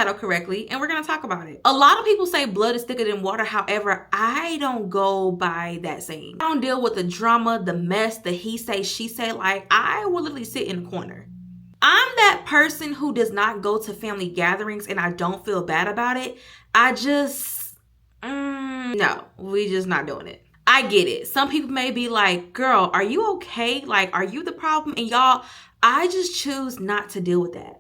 title correctly, and we're going to talk about it. A lot of people say blood is thicker than water. However, I don't go by that saying. I don't deal with the drama, the mess, the he say, she say. Like, I will literally sit in the corner. I'm that person who does not go to family gatherings and I don't feel bad about it. I just, no, we just not doing it. I get it. Some people may be like, girl, are you okay? Like, are you the problem? And y'all, I just choose not to deal with that.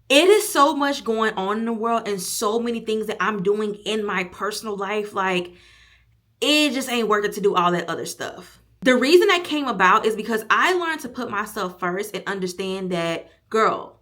It is so much going on in the world and so many things that I'm doing in my personal life. Like, it just ain't worth it to do all that other stuff. The reason that came about is because I learned to put myself first and understand that, girl,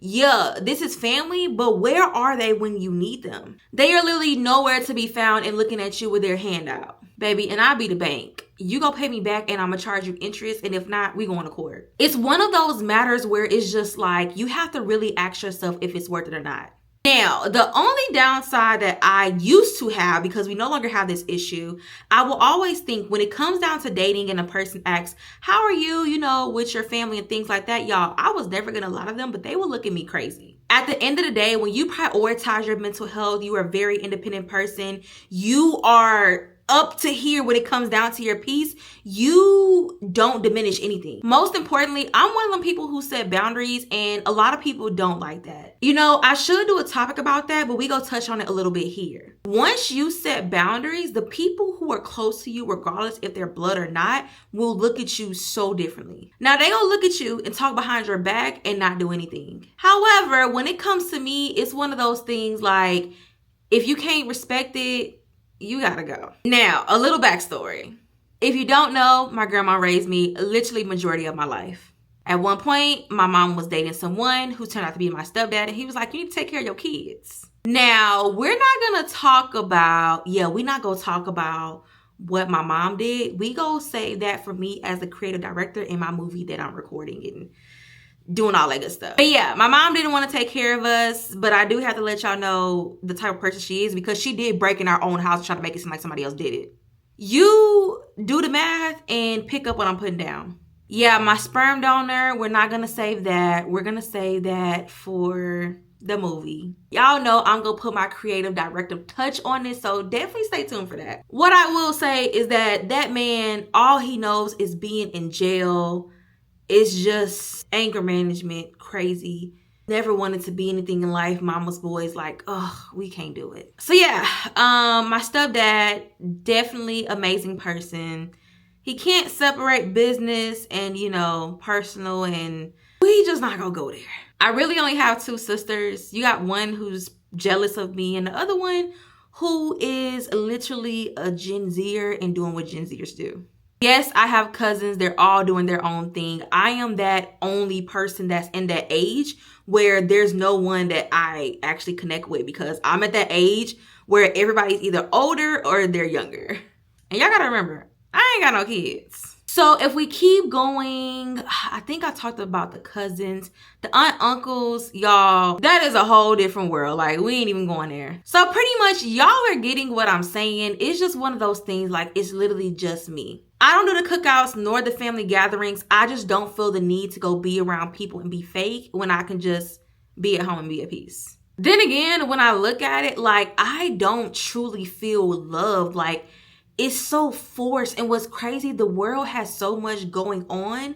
yeah, this is family, but where are they when you need them? They are literally nowhere to be found and looking at you with their hand out. Baby, and I be the bank. You gonna pay me back and I'm gonna charge you interest, and if not, we going to court. It's one of those matters where it's just like, you have to really ask yourself if it's worth it or not. Now, the only downside that I used to have, because we no longer have this issue, I will always think when it comes down to dating and a person asks, how are you, with your family and things like that, y'all, I was never gonna lie to them, but they would look at me crazy. At the end of the day, when you prioritize your mental health, you are a very independent person, you are up to here when it comes down to your peace, you don't diminish anything. Most importantly, I'm one of them people who set boundaries, and a lot of people don't like that. I should do a topic about that, but we go touch on it a little bit here. Once you set boundaries, the people who are close to you, regardless if they're blood or not, will look at you so differently. Now, they gonna look at you and talk behind your back and not do anything. However, when it comes to me, it's one of those things like, if you can't respect it, you gotta go. Now, a little backstory. If you don't know, my grandma raised me literally majority of my life. At one point, my mom was dating someone who turned out to be my stepdad, and he was like, you need to take care of your kids. Now, we're not gonna talk about what my mom did. We go save that for me as a creative director in my movie that I'm recording and doing all that good stuff. But yeah, my mom didn't want to take care of us, but I do have to let y'all know the type of person she is, because she did break in our own house trying to make it seem like somebody else did it. You do the math and pick up what I'm putting down. Yeah, my sperm donor, we're not going to save that. We're going to save that for the movie. Y'all know I'm going to put my creative directive touch on this, so definitely stay tuned for that. What I will say is that man, all he knows is being in jail. It's just anger management, crazy. Never wanted to be anything in life. Mama's boys like, oh, we can't do it. So yeah, my stepdad, definitely amazing person. He can't separate business and, personal, and we just not gonna go there. I really only have two sisters. You got one who's jealous of me and the other one who is literally a Gen Zer and doing what Gen Zers do. Yes, I have cousins. They're all doing their own thing. I am that only person that's in that age where there's no one that I actually connect with, because I'm at that age where everybody's either older or they're younger. And y'all gotta remember, I ain't got no kids. So if we keep going, I think I talked about the cousins, the aunt, uncles, y'all, that is a whole different world. Like, we ain't even going there. So pretty much y'all are getting what I'm saying. It's just one of those things, like, it's literally just me. I don't do the cookouts nor the family gatherings. I just don't feel the need to go be around people and be fake when I can just be at home and be at peace. Then again, when I look at it, like, I don't truly feel loved. Like, it's so forced. And what's crazy, the world has so much going on.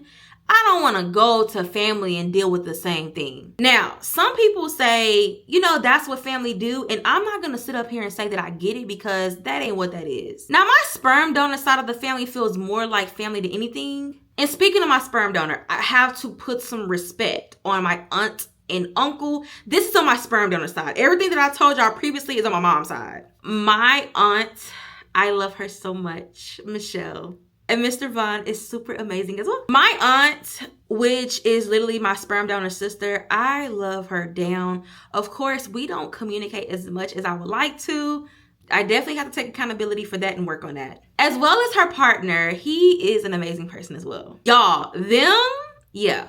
I don't want to go to family and deal with the same thing. Now, some people say, that's what family do. And I'm not going to sit up here and say that I get it, because that ain't what that is. Now, my sperm donor side of the family feels more like family than anything. And speaking of my sperm donor, I have to put some respect on my aunt and uncle. This is on my sperm donor side. Everything that I told y'all previously is on my mom's side. My aunt, I love her so much, Michelle. And Mr. Vaughn is super amazing as well. My aunt, which is literally my sperm donor sister, I love her down. Of course, we don't communicate as much as I would like to. I definitely have to take accountability for that and work on that. As well as her partner, he is an amazing person as well. Y'all, yeah.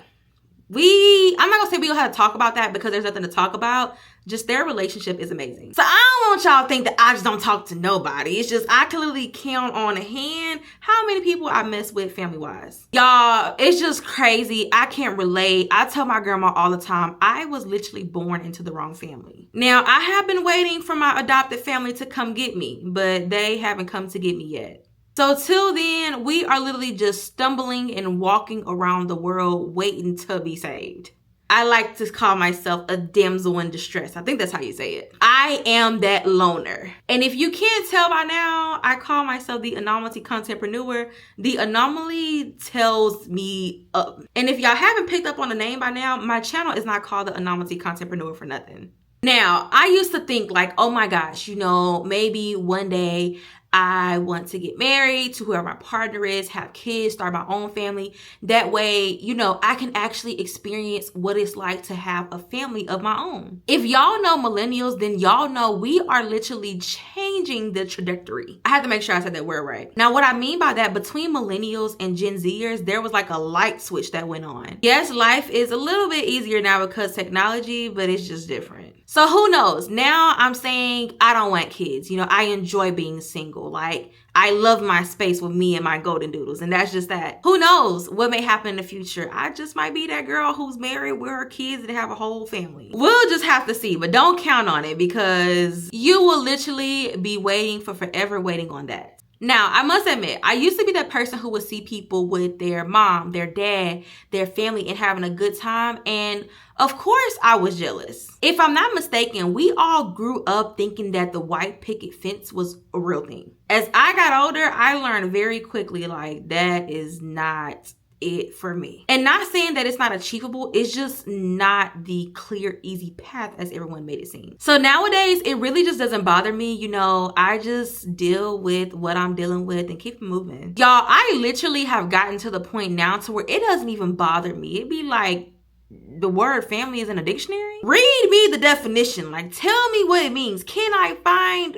I'm not gonna say we don't have to talk about that because there's nothing to talk about. Just their relationship is amazing. So I don't want y'all to think that I just don't talk to nobody. It's just I can literally count on a hand how many people I mess with family-wise. Y'all, it's just crazy. I can't relate. I tell my grandma all the time, I was literally born into the wrong family. Now, I have been waiting for my adopted family to come get me, but they haven't come to get me yet. So till then, we are literally just stumbling and walking around the world waiting to be saved. I like to call myself a damsel in distress. I think that's how you say it. I am that loner. And if you can't tell by now, I call myself the anomaly contentpreneur. The anomaly tells me up. And if y'all haven't picked up on the name by now, my channel is not called the anomaly contentpreneur for nothing. Now, I used to think like, oh my gosh, you know, maybe one day I want to get married to whoever my partner is, have kids, start my own family. That way, you know, I can actually experience what it's like to have a family of my own. If y'all know millennials, then y'all know we are literally changing the trajectory. I had to make sure I said that word right. Now, what I mean by that, between millennials and Gen Zers, there was like a light switch that went on. Yes, life is a little bit easier now because technology, but it's just different. So who knows? Now I'm saying I don't want kids. You know, I enjoy being single. Like, I love my space with me and my golden doodles, and that's just that. Who knows what may happen in the future? I just might be that girl who's married with her kids and have a whole family. We'll just have to see, but don't count on it because you will literally be waiting for forever waiting on that. Now, I must admit, I used to be that person who would see people with their mom, their dad, their family and having a good time. And of course, I was jealous. If I'm not mistaken, we all grew up thinking that the white picket fence was a real thing. As I got older, I learned very quickly, like, that is not it for me. And not saying that it's not achievable, it's just not the clear, easy path as everyone made it seem. So nowadays, it really just doesn't bother me. You know, I just deal with what I'm dealing with and keep it moving. Y'all, I literally have gotten to the point now to where it doesn't even bother me. It'd be like, the word family is in a dictionary? Read me the definition. Like, tell me what it means. Can I find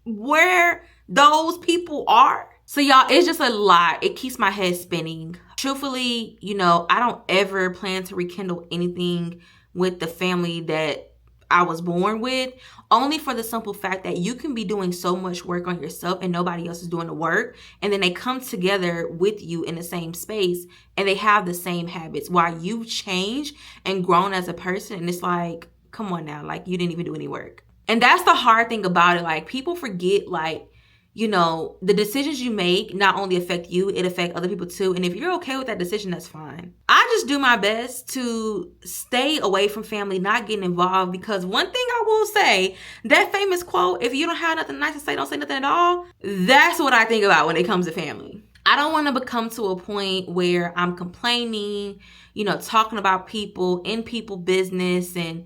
where those people are? So y'all, it's just a lot. It keeps my head spinning. Truthfully, you know, I don't ever plan to rekindle anything with the family that I was born with, only for the simple fact that you can be doing so much work on yourself and nobody else is doing the work. And then they come together with you in the same space and they have the same habits while you've changed and grown as a person. And it's like, come on now, like you didn't even do any work. And that's the hard thing about it. Like people forget, like, you know, the decisions you make not only affect you, it affects other people too. And if you're okay with that decision, that's fine. I just do my best to stay away from family, not getting involved, because one thing I will say, that famous quote, if you don't have nothing nice to say, don't say nothing at all. That's what I think about when it comes to family. I don't want to become to a point where I'm complaining, you know, talking about people in people business, and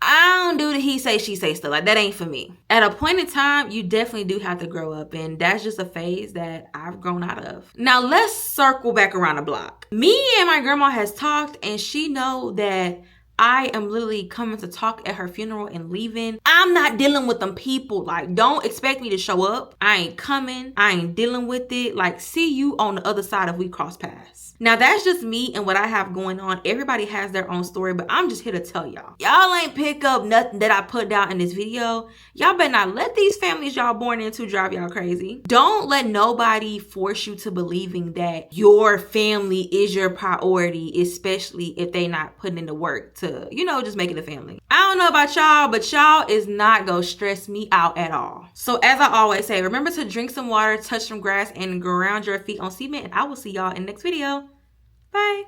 I don't do the he say, she say stuff. Like, that ain't for me. At a point in time, you definitely do have to grow up. And that's just a phase that I've grown out of. Now, let's circle back around the block. Me and my grandma has talked, and she know that I am literally coming to talk at her funeral and leaving. I'm not dealing with them people. Like, don't expect me to show up. I ain't coming. I ain't dealing with it. Like, see you on the other side if we cross paths. Now, that's just me and what I have going on. Everybody has their own story, but I'm just here to tell y'all. Y'all ain't pick up nothing that I put down in this video. Y'all better not let these families y'all born into drive y'all crazy. Don't let nobody force you to believing that your family is your priority, especially if they not putting in the work to, you know, just making a family. I don't know about y'all, but y'all is not gonna stress me out at all. So as I always say, remember to drink some water, touch some grass, and ground your feet on cement, and I will see y'all in the next video. Bye.